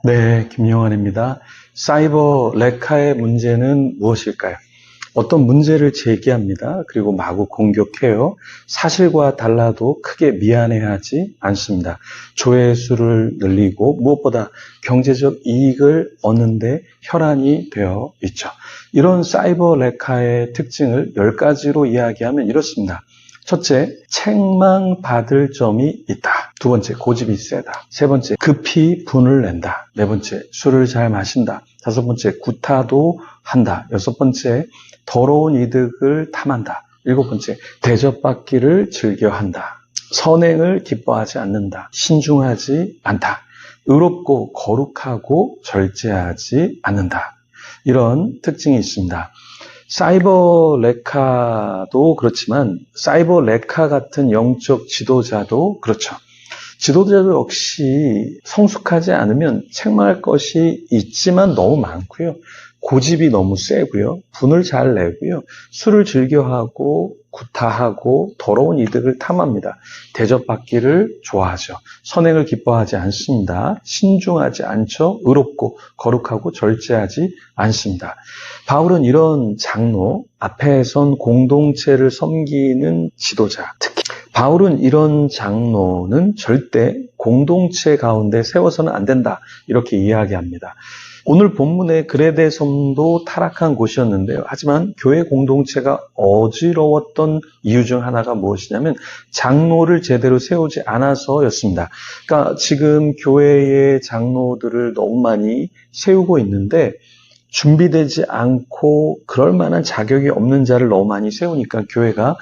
네, 김영환입니다. 사이버 레카의 문제는 무엇일까요? 어떤 문제를 제기합니다. 그리고 마구 공격해요. 사실과 달라도 크게 미안해하지 않습니다. 조회수를 늘리고 무엇보다 경제적 이익을 얻는데 혈안이 되어 있죠. 이런 사이버 레카의 특징을 10가지로 이야기하면 이렇습니다. 첫째, 책망받을 점이 있다. 두 번째, 고집이 세다. 세 번째, 급히 분을 낸다. 네 번째, 술을 잘 마신다. 다섯 번째, 구타도 한다. 여섯 번째, 더러운 이득을 탐한다. 일곱 번째, 대접받기를 즐겨한다. 선행을 기뻐하지 않는다. 신중하지 않다. 의롭고 거룩하고 절제하지 않는다. 이런 특징이 있습니다. 사이버 레카도 그렇지만 사이버 레카 같은 영적 지도자도 그렇죠. 지도자도 역시 성숙하지 않으면 책망할 것이 있지만 너무 많고요. 고집이 너무 세고요. 분을 잘 내고요. 술을 즐겨하고 구타하고 더러운 이득을 탐합니다. 대접받기를 좋아하죠. 선행을 기뻐하지 않습니다. 신중하지 않죠. 의롭고 거룩하고 절제하지 않습니다. 바울은 이런 장로, 앞에 선 공동체를 섬기는 지도자, 특히 바울은 이런 장로는 절대 공동체 가운데 세워서는 안 된다. 이렇게 이야기합니다. 오늘 본문의 그레데 섬도 타락한 곳이었는데요. 하지만 교회 공동체가 어지러웠던 이유 중 하나가 무엇이냐면 장로를 제대로 세우지 않아서였습니다. 그러니까 지금 교회의 장로들을 너무 많이 세우고 있는데 준비되지 않고 그럴 만한 자격이 없는 자를 너무 많이 세우니까 교회가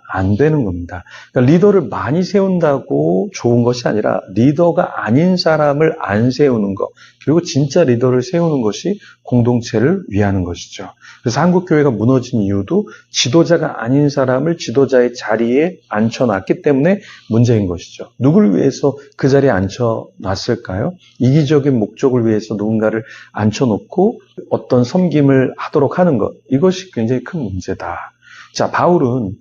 안 되는 겁니다. 그러니까 리더를 많이 세운다고 좋은 것이 아니라 리더가 아닌 사람을 안 세우는 것, 그리고 진짜 리더를 세우는 것이 공동체를 위하는 것이죠. 그래서 한국 교회가 무너진 이유도 지도자가 아닌 사람을 지도자의 자리에 앉혀놨기 때문에 문제인 것이죠. 누구를 위해서 그 자리에 앉혀놨을까요? 이기적인 목적을 위해서 누군가를 앉혀놓고 어떤 섬김을 하도록 하는 것, 이것이 굉장히 큰 문제다. 자, 바울은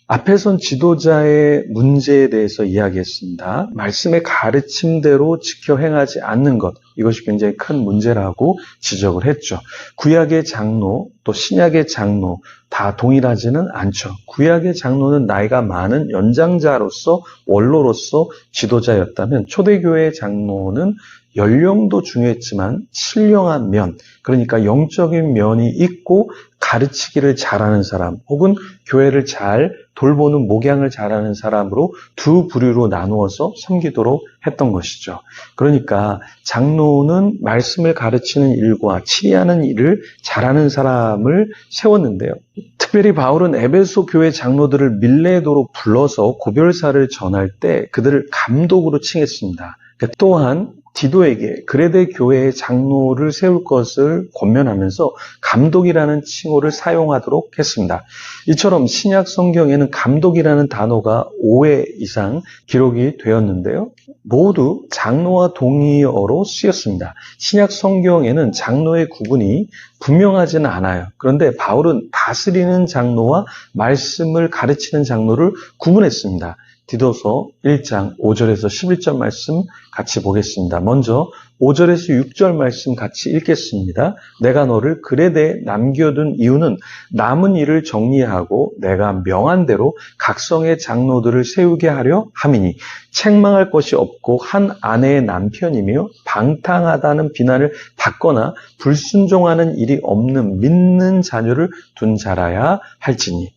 앞에 선 지도자의 문제에 대해서 이야기했습니다. 말씀의 가르침대로 지켜 행하지 않는 것, 이것이 굉장히 큰 문제라고 지적을 했죠. 구약의 장로, 또 신약의 장로 다 동일하지는 않죠. 구약의 장로는 나이가 많은 연장자로서 원로로서 지도자였다면 초대교회의 장로는 연령도 중요했지만 신령한 면, 그러니까 영적인 면이 있고 가르치기를 잘하는 사람, 혹은 교회를 잘 돌보는 목양을 잘하는 사람으로 두 부류로 나누어서 섬기도록 했던 것이죠. 그러니까 장로는 말씀을 가르치는 일과 치리하는 일을 잘하는 사람을 세웠는데요. 특별히 바울은 에베소 교회 장로들을 밀레도로 불러서 고별사를 전할 때 그들을 감독으로 칭했습니다. 또한 디도에게 그레데 교회의 장로를 세울 것을 권면하면서 감독이라는 칭호를 사용하도록 했습니다. 이처럼 신약 성경에는 감독이라는 단어가 5회 이상 기록이 되었는데요. 모두 장로와 동의어로 쓰였습니다. 신약 성경에는 장로의 구분이 분명하지는 않아요. 그런데 바울은 다스리는 장로와 말씀을 가르치는 장로를 구분했습니다. 디도서 1장 5절에서 11절 말씀 같이 보겠습니다. 먼저 5절에서 6절 말씀 같이 읽겠습니다. 내가 너를 그레데에 남겨둔 이유는 남은 일을 정리하고 내가 명한 대로 각성의 장로들을 세우게 하려 함이니 책망할 것이 없고 한 아내의 남편이며 방탕하다는 비난을 받거나 불순종하는 일이 없는 믿는 자녀를 둔 자라야 할지니.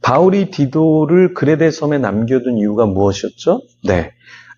바울이 디도를 그레데 섬에 남겨둔 이유가 무엇이었죠? 네,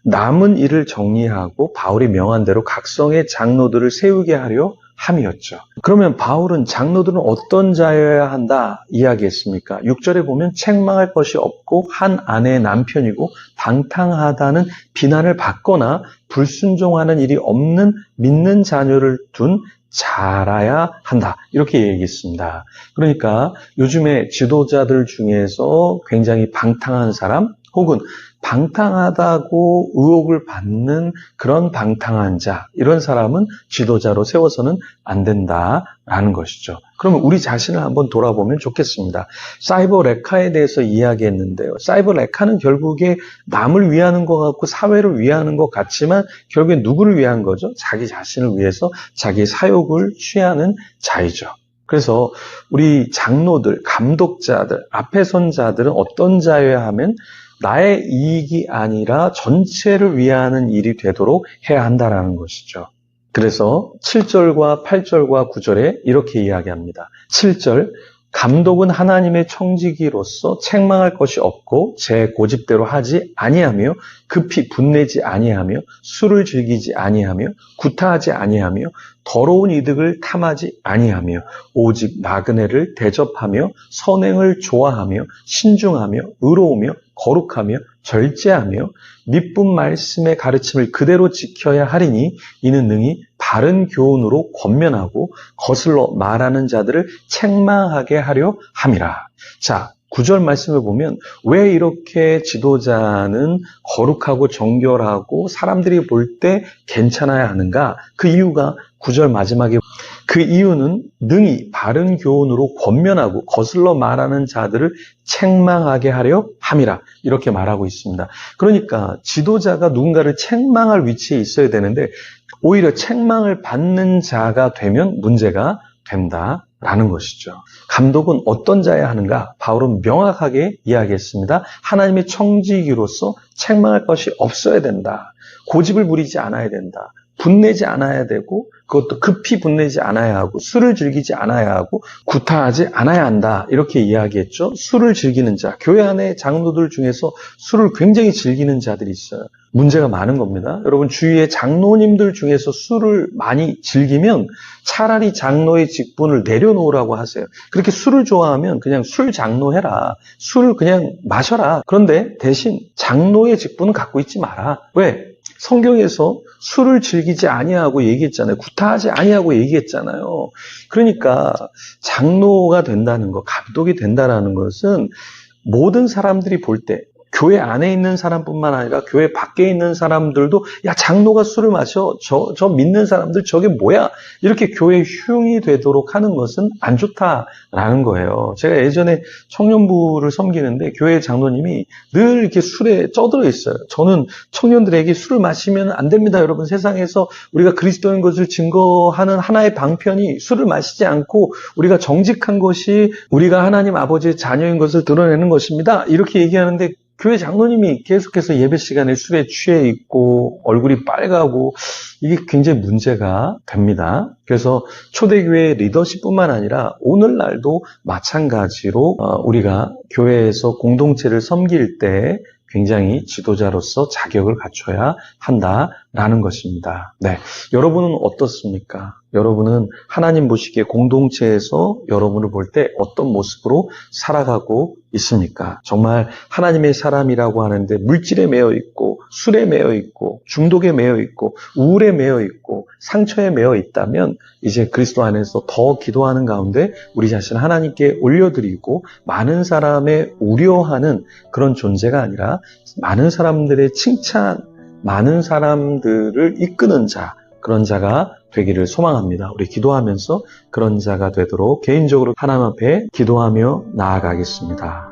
남은 일을 정리하고 바울이 명한 대로 각성의 장로들을 세우게 하려 함이었죠. 그러면 바울은 장로들은 어떤 자여야 한다 이야기했습니까? 6절에 보면 책망할 것이 없고 한 아내의 남편이고 방탕하다는 비난을 받거나 불순종하는 일이 없는 믿는 자녀를 둔 자라야 한다. 이렇게 얘기했습니다. 그러니까 요즘에 지도자들 중에서 굉장히 방탕한 사람, 혹은 방탕하다고 의혹을 받는 그런 방탕한 자, 이런 사람은 지도자로 세워서는 안 된다라는 것이죠. 그러면 우리 자신을 한번 돌아보면 좋겠습니다. 사이버 레카에 대해서 이야기했는데요. 사이버 레카는 결국에 남을 위하는 것 같고 사회를 위하는 것 같지만 결국에 누구를 위한 거죠? 자기 자신을 위해서 자기 사욕을 취하는 자이죠. 그래서 우리 장로들, 감독자들, 앞에 선 자들은 어떤 자여야 하면 나의 이익이 아니라 전체를 위하는 일이 되도록 해야 한다는 것이죠. 그래서 7절과 8절과 9절에 이렇게 이야기합니다. 7절, 감독은 하나님의 청지기로서 책망할 것이 없고 제 고집대로 하지 아니하며 급히 분내지 아니하며 술을 즐기지 아니하며 구타하지 아니하며 더러운 이득을 탐하지 아니하며 오직 나그네를 대접하며 선행을 좋아하며 신중하며 의로우며 거룩하며 절제하며 미쁜 말씀의 가르침을 그대로 지켜야 하리니 이는 능히 바른 교훈으로 권면하고 거슬러 말하는 자들을 책망하게 하려 함이라. 자, 9절 말씀을 보면 왜 이렇게 지도자는 거룩하고 정결하고 사람들이 볼 때 괜찮아야 하는가? 그 이유가 9절 마지막에 그 이유는 능히 바른 교훈으로 권면하고 거슬러 말하는 자들을 책망하게 하려 함이라 이렇게 말하고 있습니다. 그러니까 지도자가 누군가를 책망할 위치에 있어야 되는데 오히려 책망을 받는 자가 되면 문제가 된다라는 것이죠. 감독은 어떤 자여야 하는가? 바울은 명확하게 이야기했습니다. 하나님의 청지기로서 책망할 것이 없어야 된다. 고집을 부리지 않아야 된다. 분내지 않아야 되고 그것도 급히 분내지 않아야 하고 술을 즐기지 않아야 하고 구타하지 않아야 한다. 이렇게 이야기했죠. 술을 즐기는 자, 교회 안에 장로들 중에서 술을 굉장히 즐기는 자들이 있어요. 문제가 많은 겁니다. 여러분 주위에 장로님들 중에서 술을 많이 즐기면 차라리 장로의 직분을 내려놓으라고 하세요. 그렇게 술을 좋아하면 그냥 술 장로 해라. 술을 그냥 마셔라. 그런데 대신 장로의 직분은 갖고 있지 마라. 왜? 성경에서 술을 즐기지 아니하고 얘기했잖아요. 구타하지 아니하고 얘기했잖아요. 그러니까 장로가 된다는 것, 감독이 된다는 것은 모든 사람들이 볼 때 교회 안에 있는 사람뿐만 아니라 교회 밖에 있는 사람들도 야 장로가 술을 마셔 저 믿는 사람들 저게 뭐야 이렇게 교회 흉이 되도록 하는 것은 안 좋다라는 거예요. 제가 예전에 청년부를 섬기는데 교회 장로님이 늘 이렇게 술에 쩌들어 있어요. 저는 청년들에게 술을 마시면 안 됩니다. 여러분 세상에서 우리가 그리스도인 것을 증거하는 하나의 방편이 술을 마시지 않고 우리가 정직한 것이 우리가 하나님 아버지의 자녀인 것을 드러내는 것입니다. 이렇게 얘기하는데 교회 장로님이 계속해서 예배 시간에 술에 취해 있고 얼굴이 빨가고 이게 굉장히 문제가 됩니다. 그래서 초대교회 리더십뿐만 아니라 오늘날도 마찬가지로 우리가 교회에서 공동체를 섬길 때 굉장히 지도자로서 자격을 갖춰야 한다라는 것입니다. 네, 여러분은 어떻습니까? 여러분은 하나님 보시기에 공동체에서 여러분을 볼 때 어떤 모습으로 살아가고 있습니까? 정말 하나님의 사람이라고 하는데 물질에 매여 있고 술에 매여 있고 중독에 매여 있고 우울에 매여 있고 상처에 매여 있다면 이제 그리스도 안에서 더 기도하는 가운데 우리 자신을 하나님께 올려드리고 많은 사람의 우려하는 그런 존재가 아니라 많은 사람들의 칭찬, 많은 사람들을 이끄는 자, 그런 자가 되기를 소망합니다. 우리 기도하면서 그런 자가 되도록 개인적으로 하나님 앞에 기도하며 나아가겠습니다.